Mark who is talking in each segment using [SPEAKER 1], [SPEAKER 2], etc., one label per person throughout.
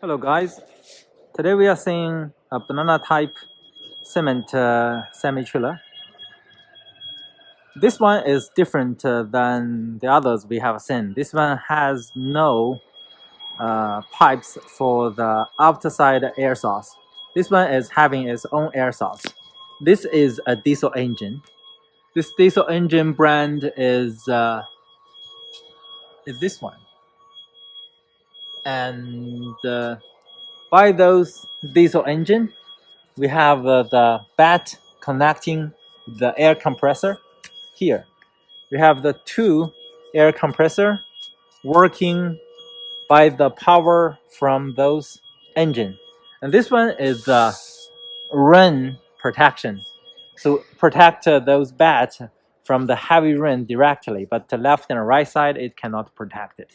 [SPEAKER 1] Hello guys, today we are seeing a banana type cement semi-trailer. This one is different than the others we have seen. This one has no pipes for the outside air source. This one is having its own air source. This is a diesel engine. This diesel engine brand is this one. And by those diesel engine, we have the bat connecting the air compressor here. We have the two air compressor working by the power from those engine. And this one is the rain protection. So protect those bats from the heavy rain directly, but the left and right side, it cannot protect it.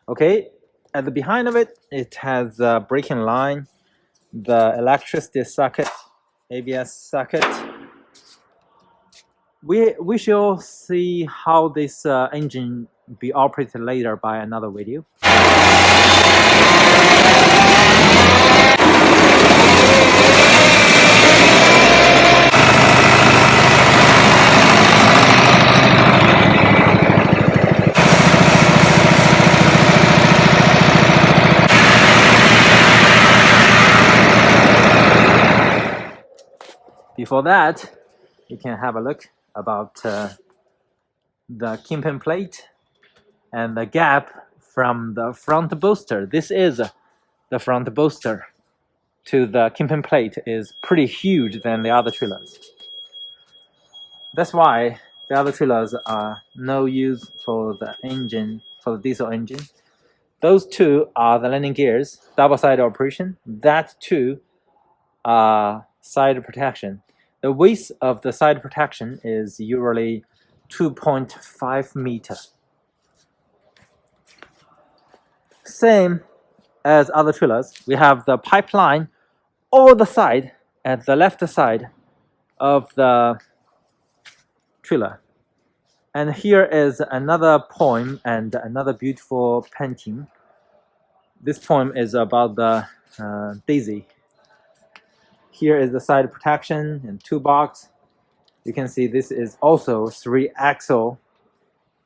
[SPEAKER 1] Okay, at the behind of it, it has a braking line, the electricity socket, ABS socket. We shall see how this engine be operated later by another video. Before that, you can have a look about the kingpin plate and the gap from the front booster. This is the front booster to the kingpin plate is pretty huge than the other trailers. That's why the other trailers are no use for the engine, for the diesel engine. Those two are the landing gears, double side operation. That two are side protection. The width of the side protection is usually 2.5 meters. Same as other trailers, we have the pipeline all the side at the left side of the trailer. And here is another poem and another beautiful painting. This poem is about the daisy. Here is the side protection and toolbox. You can see this is also 3-axle,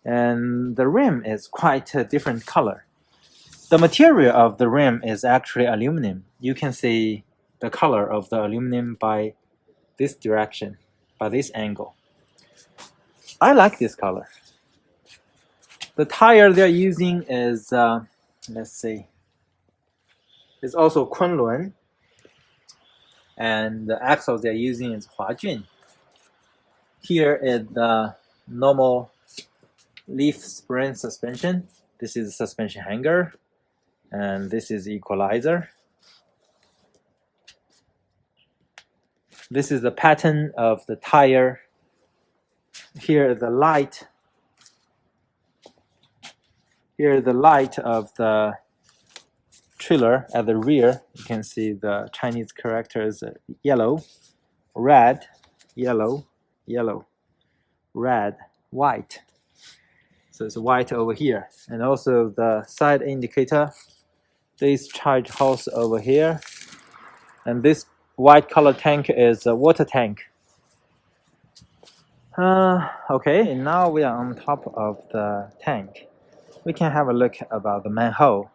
[SPEAKER 1] and the rim is quite a different color. The material of the rim is actually aluminum. You can see the color of the aluminum by this direction, by this angle. I like this color. The tire they're using is, let's see, it's also Kunlun. And the axles they're using is Huajun. Here is the normal leaf spring suspension. This is suspension hanger, and this is equalizer. This is the pattern of the tire. Here is the light. Here is the light of the trailer at the rear. You can see the Chinese characters: yellow, red, yellow, yellow, red, white. So it's white over here. And also the side indicator, this charge hose over here, and this white color tank is a water tank. Okay, and now we are on top of the tank. We can have a look about the manhole.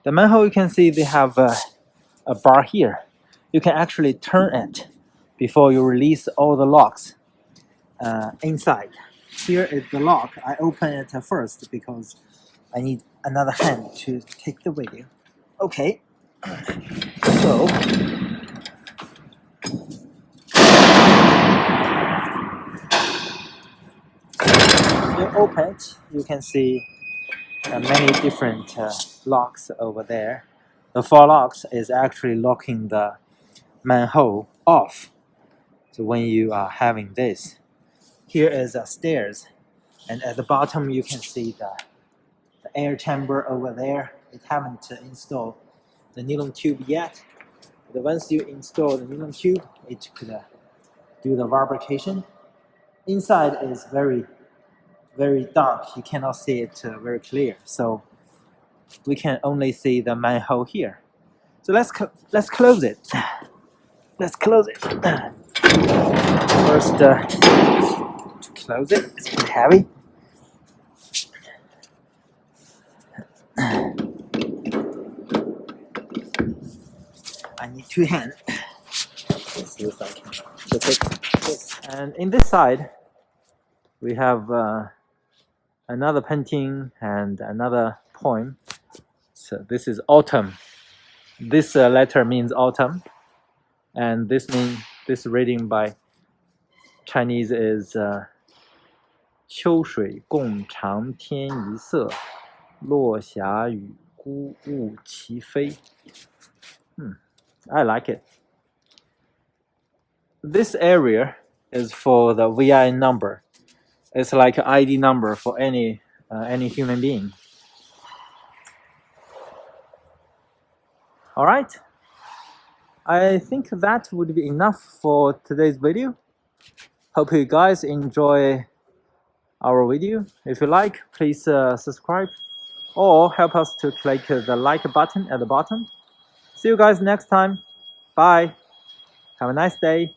[SPEAKER 1] The manhole, you can see they have a bar here. You can actually turn it before you release all the locks inside. Here is the lock. I open it first because I need another hand to take the video. Okay, so you open it, you can see many different locks over there. The 4 locks is actually locking the manhole off. So when you are having this, here is the stairs, and at the bottom you can see the air chamber over there. It haven't installed the nylon tube yet, but once you install the nylon tube, it could do the lubrication. Inside is very dark. You cannot see it very clear. So we can only see the manhole here. So let's close it. Let's close it. First, to close it, it's a bit heavy. I need 2 hands. Let's see if I can flip it. And in this side, we have another painting and another poem. So this is autumn. This letter means autumn, and this reading by Chinese is 秋水共长天一色，落霞与孤鹜齐飞。I like it. This area is for the VIN number. It's like an ID number for any human being. All right. I think that would be enough for today's video. Hope you guys enjoy our video. If you like, please subscribe or help us to click the like button at the bottom. See you guys next time. Bye. Have a nice day.